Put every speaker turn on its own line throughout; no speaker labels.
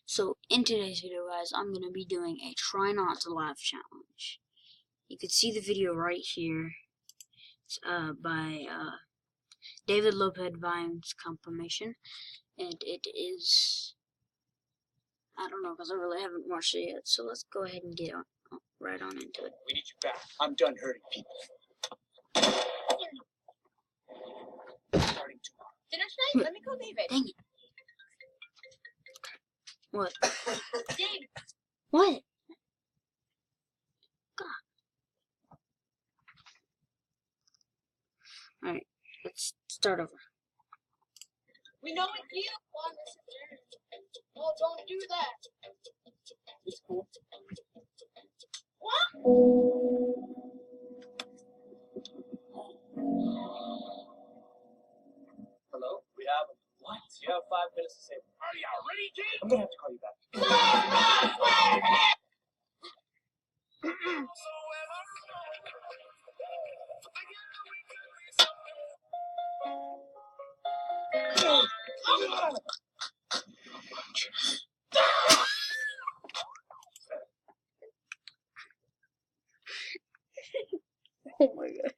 So in today's video, guys, I'm going to be doing a try not to laugh challenge. You can see the video right here. It's by David Lopez Vimes Confirmation, and it is, I don't know, because I really haven't watched it yet, so let's go ahead and get right on into it.
We need you back. I'm done hurting people. Starting tomorrow.
Dinner tonight? Let me call David.
Dang it. What?
Dave.
What? God. Alright, let's start over.
We know it's you. Well, don't do that.
It's cool.
What?
Hello? We have what? You have 5 minutes to save. Are you ready, Jake? I'm gonna have to call you back.
Oh my god.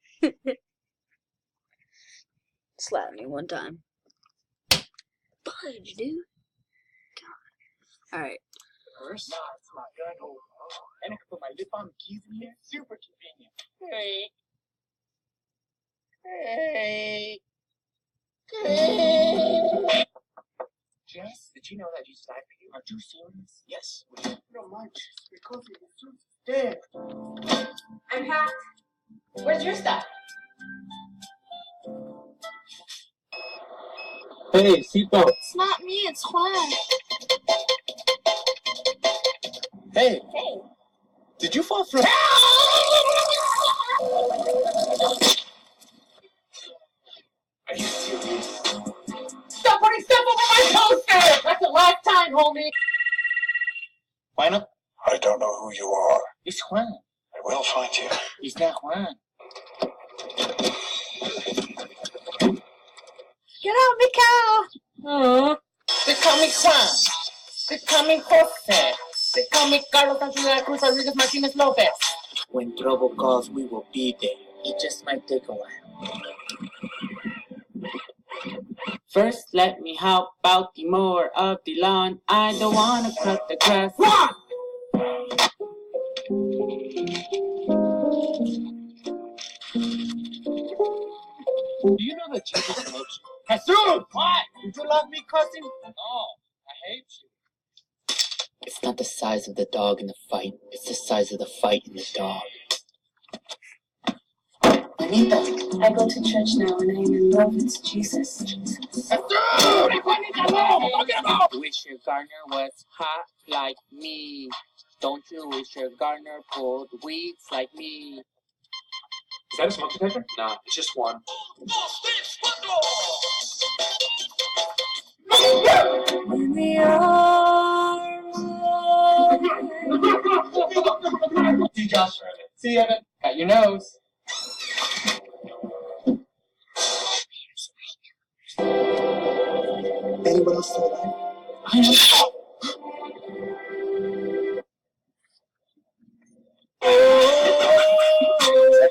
Slap me one time. Budge, dude. God. Alright.
First? Nah, it's not good. Oh. And I can put my lip balm keys in here. Super convenient. Hey. Hey. Hey. Jess, did you know that Jesus died for you? Are you serious? Yes. No, my Jesus, because Jesus is dead.
I'm packed. Where's your stuff?
Hey, seatbelt.
It's not me, it's Juan.
Hey,
Hey.
did you fall from... Are you serious?
Stop putting stuff over my toaster! That's the last time, homie!
Why not?
I don't know who you are.
It's Juan.
I will find you.
It's not Juan.
Get out, Mikal!
They call me Juan. They call me Jose. They call me Carlos Antonio Cruz Rodriguez Martinez Lopez. When trouble calls, we will be there. It just might take a while. First, let me help out the mower of the lawn. I don't want to cut the grass. Run! Do you know that Jesus loves you? Jesus! What? Did you love me, cousin? No, I hate you. It's not the size of the dog in the fight. It's the size of the fight in the dog. Anita.
I go to church now and I am in love with Jesus.
Jesus! Wish your gardener was hot like me. Don't you wish your gardener pulled weeds like me?
Is that a smoke detector? Nah, it's just one.
In the arms
See Josh. See Evan. Got your nose.
Anyone else still alive?
I know.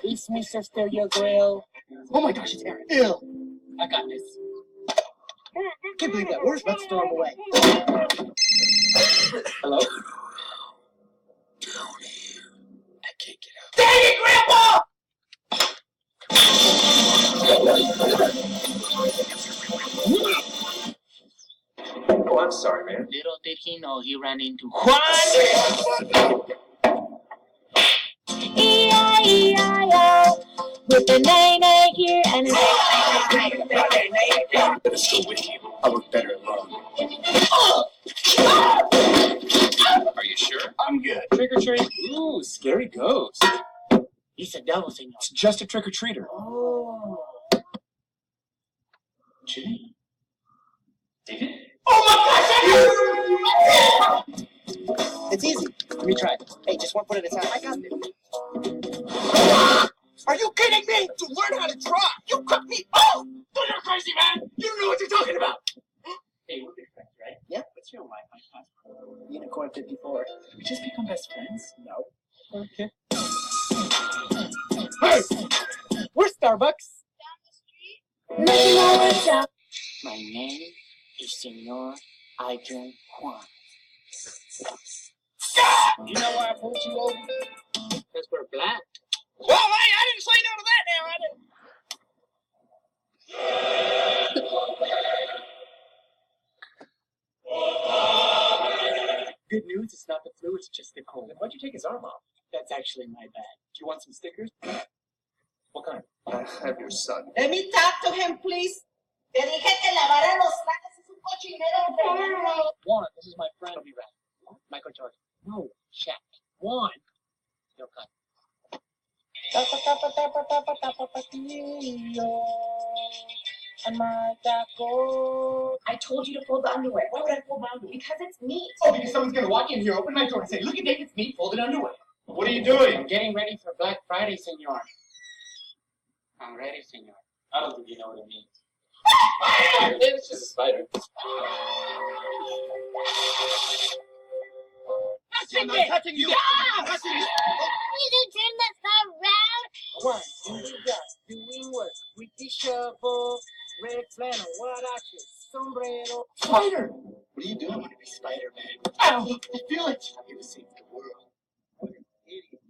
It's Mr. Stereo Grill. Oh my gosh, it's Aaron. Ew. I got this.
Can't believe that. We're just about to throw him away.
Hello? I can't get out. Dang it, Grandpa!
Oh, I'm sorry, man.
Little did he know he ran into Juan!
E-I-E-I-O with the nay-nay here and a
Let's go with you. I look better alone. Are you sure?
I'm good. Trick or treat.
Ooh, scary ghost.
He's a devil, senor.
It's just a trick-or-treater.
Oh.
Jimmy? David?
Oh my gosh!
It's easy. Let me try. Hey, just one foot at a time. I got this. Are you kidding me? To learn how to try. You cut me off.
You're crazy, man! You don't know what you're talking about!
Hey, we're big friends, right?
Yeah.
What's your Wi-Fi
Unicorn 54.
We just become best friends?
No.
Okay.
Hey! Where's Starbucks?
Down the street.
Making our way down.
My name is Senor Adrian Juan. You know why I pulled you over?
Because we're black.
Well, hey, I didn't say no to that now, I didn't.
Good news, it's not the flu, it's just the cold.
Why'd you take his arm off?
That's actually my bad. Do you want some stickers? What kind?
I have your son.
Let me talk to him, please. Te dije que lavara los trastes, es un cochinero.
Juan, this is my friend. I'll be right. Michael Jordan. No, Shaq. Juan. No cut.
I told you to fold the underwear. Why would I fold my underwear? Because it's neat.
Oh, because someone's gonna walk in here, open my door, and say, "Look at David's neat folded underwear."
What are you doing?
I'm getting ready for Black Friday, senor. I'm ready, senor. I don't think you know what it means. It's just a spider.
I'm not touching you!
You do turn that side around.
One, you got doing work with the shovel, red flannel, white ashes, sombrero.
Spider! What are you doing? I want to be Spider-Man.
Ow! I feel it.
I'm going to save the world. What an idiot.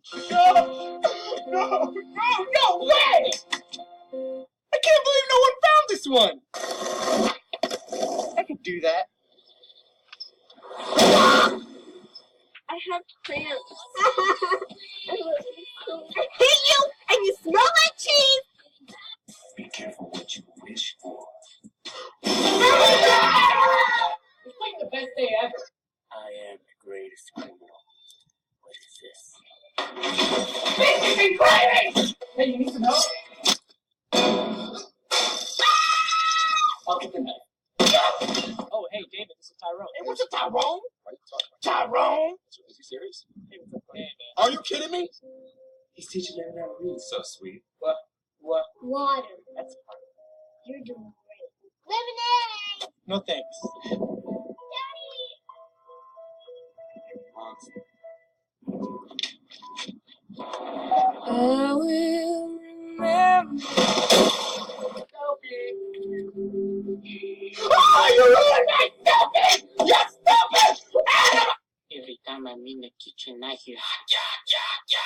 No way! I can't believe no one found this one! I could do that.
I have cramps. I hate you, and you smell like cheese.
Be careful what you wish for.
It's like the best day ever.
I am the greatest criminal. What is this?
This is incredible! Hey, you need some help? I'll get the knife. Oh, hey, David, this is Tyrone.
Hey, what's up, Tyrone?
Why are you talking about
Tyrone?
Is he serious?
Hey, what's up, man?
Are you kidding me?
He's teaching me how to read.
So sweet.
What?
Water.
That's part of
You're doing great. Lemonade.
No thanks.
Daddy.
Monster.
I will remember.
Oh, you ruined my stupid! You stupid!
Every time I'm in the kitchen, I hear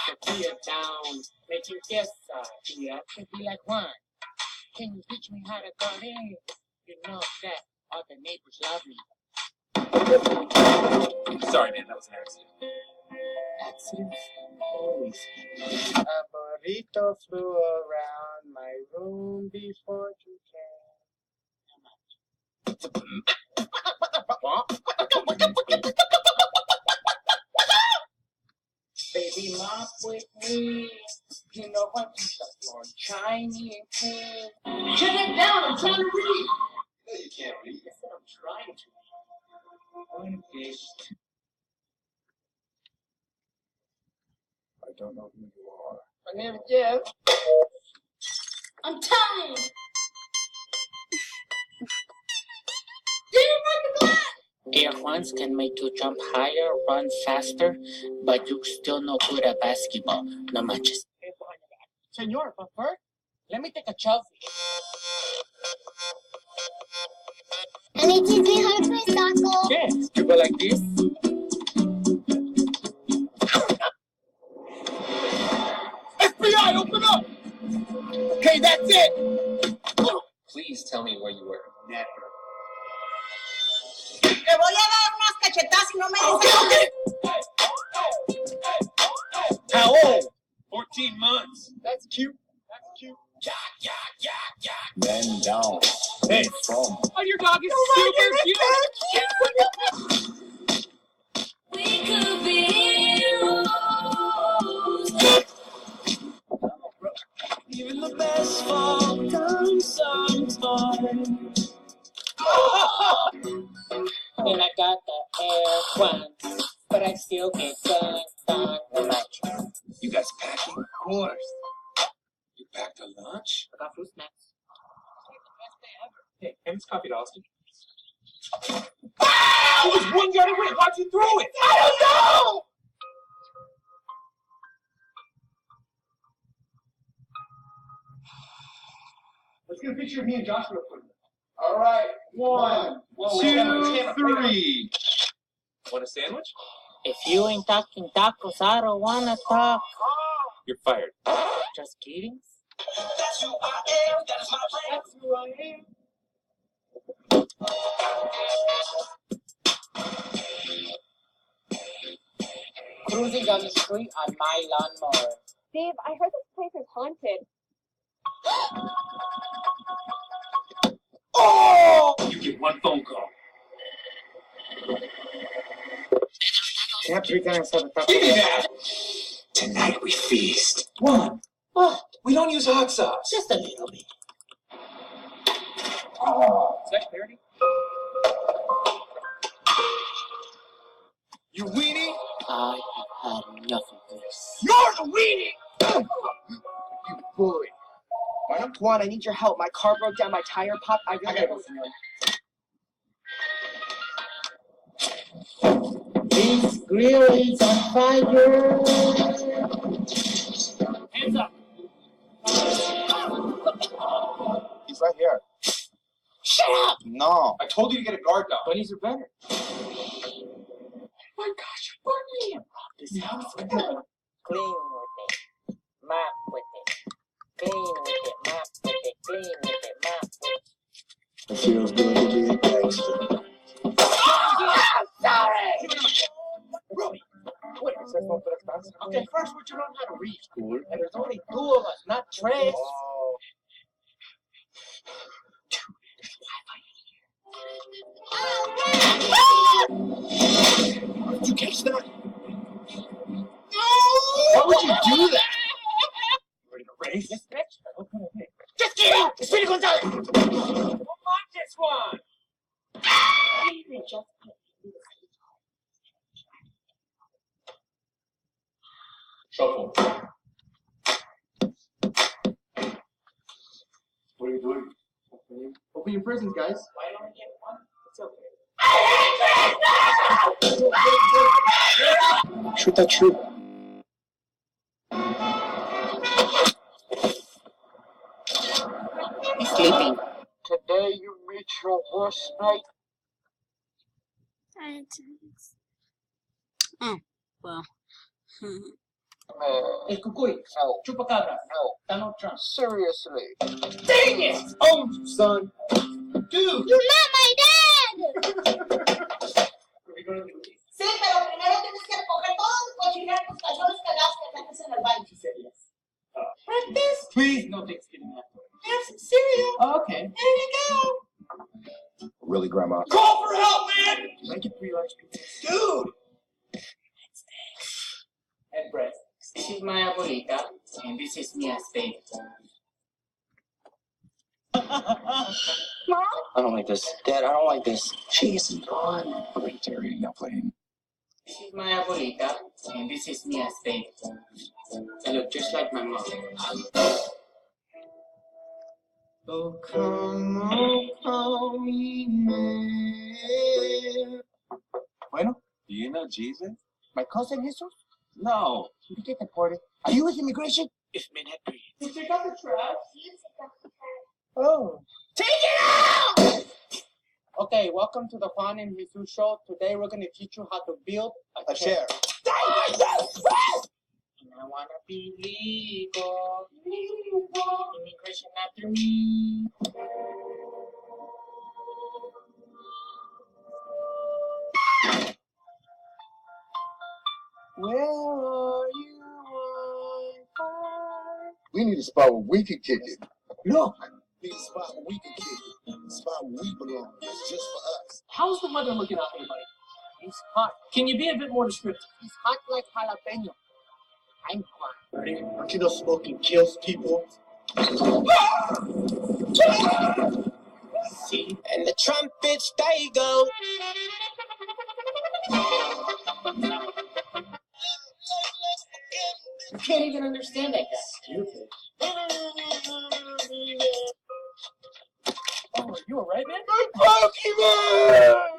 tortilla down, making fiesta. Yeah, I could be like Juan. Can you teach me how to garden? You know that all the neighbors love me.
Sorry, man, that was an accident.
Accidents always. A burrito flew around my room before you came. Baby, mop with me. You know what? Keep the floor shiny and clean. Shut it down! I'm trying to read.
No, you can't read.
I said I'm trying to. One fish.
I don't know who you are.
My name is Jeff.
I'm tired.
Air Juans can make you jump higher, run faster, but you still no good at basketball. No manches. Senor, but first, let me take a selfie.
And it teach me how to play soccer.
Yes, you go like this.
FBI, open up! Okay, that's it!
Please tell me where you were.
Never.
Te voy a dar unas cachetadas si no me dices.
How old?
14 months.
That's cute. That's cute.
Man down.
Hey.
From.
Oh, your dog is super cute.
We could be heroes. Even the best fall comes sometime.
And I got the Air Juans, but I still get done no much.
You guys packing?
Of course.
You packed a lunch?
I got fruit snacks.
Hey, and it's coffee to Austin. It was 1 yard away. Why'd you throw it?
I don't know!
Let's get a picture of me and Joshua.
All right, 1,
Whoa,
2, 3.
Want a sandwich?
If you ain't talking tacos, I don't wanna talk.
You're fired.
Just kidding.
That's who I am. That is my plan.
That's who I am. Cruising down the street on my lawnmower.
Dave, I heard this place is haunted.
Oh!
You get 1 phone call.
Can't pretend I the
Give me that! Tonight we feast. 1.
What?
We don't use hot sauce.
Just a little bit.
Is that clarity?
You weenie?
I have had enough of this.
You're the weenie! You bully.
Juan, I need your help. My car broke down, my tire popped. I gotta go.
This grill is on fire. Hands up.
He's right here.
Shut up.
No.
I told you to get a guard dog.
Bunnies are better.
My gosh, Bunny!
This house is good. Clean with it. Mop with it. Clean with it. Mop with it. Clean with it. Mop with it.
It feels good to be a gangster.
Okay, first we should learn how to read. Cool. And there's only 2 of us, not 3.
Did you catch that? Why would you do that?
Ready to race?
This bitch? Open a bit.
Just kidding! It's Speedy Gonzalez!
Come on, this one! Shuffle. What are you doing?
Open your prisons, guys.
Why don't we get one? It's okay.
Shoot that shoe.
He's sleeping.
Today you meet your worst night.
Oh, well.
El cucuy.
No,
Chupacabra.
no.
Donald Trump.
Seriously.
Dang it!
Owned you, son. Dude!
You're not my dad!
Sí, pero primero tienes que recoger todos los cochineros, los calzones cagados que dejas en el baño.
Practice.
Please, no Thanksgiving after.
Have some cereal.
Oh, okay.
There you go.
Really, Grandma?
Call for help, man!
Make it 3 large pizzas.
Dude!
And bread. This is my abuelita, and this is Mia's baby.
I don't like this. Dad, I don't like this. She isn't fun. Hereditary, not playing.
This is my abuelita, and this is Mia's baby. I look just like my mom.
Oh, call me man.
Bueno,
Do you know Jesus?
My cousin Jesus?
No.
You get deported. Are you with immigration?
It's Manhattan.
Did you take out the trash?
Oh. Take it out! Okay, welcome to the Juan and Jesus show. Today we're going to teach you how to build a chair.
And I wanna be legal. Immigration after me.
Where are you?
We need a spot where we can kick it.
Look.
We need a spot where we can kick it. A spot where we belong. It's just for us.
How's the weather looking out there, buddy?
It's hot.
Can you be a bit more descriptive?
It's hot like jalapeno. I'm Juan.
Ready?
Don't you know smoking kills people?
See?
And the trumpets, they go.
You can't even understand that guy. Stupid. Oh, are you alright, man?
Pokemon!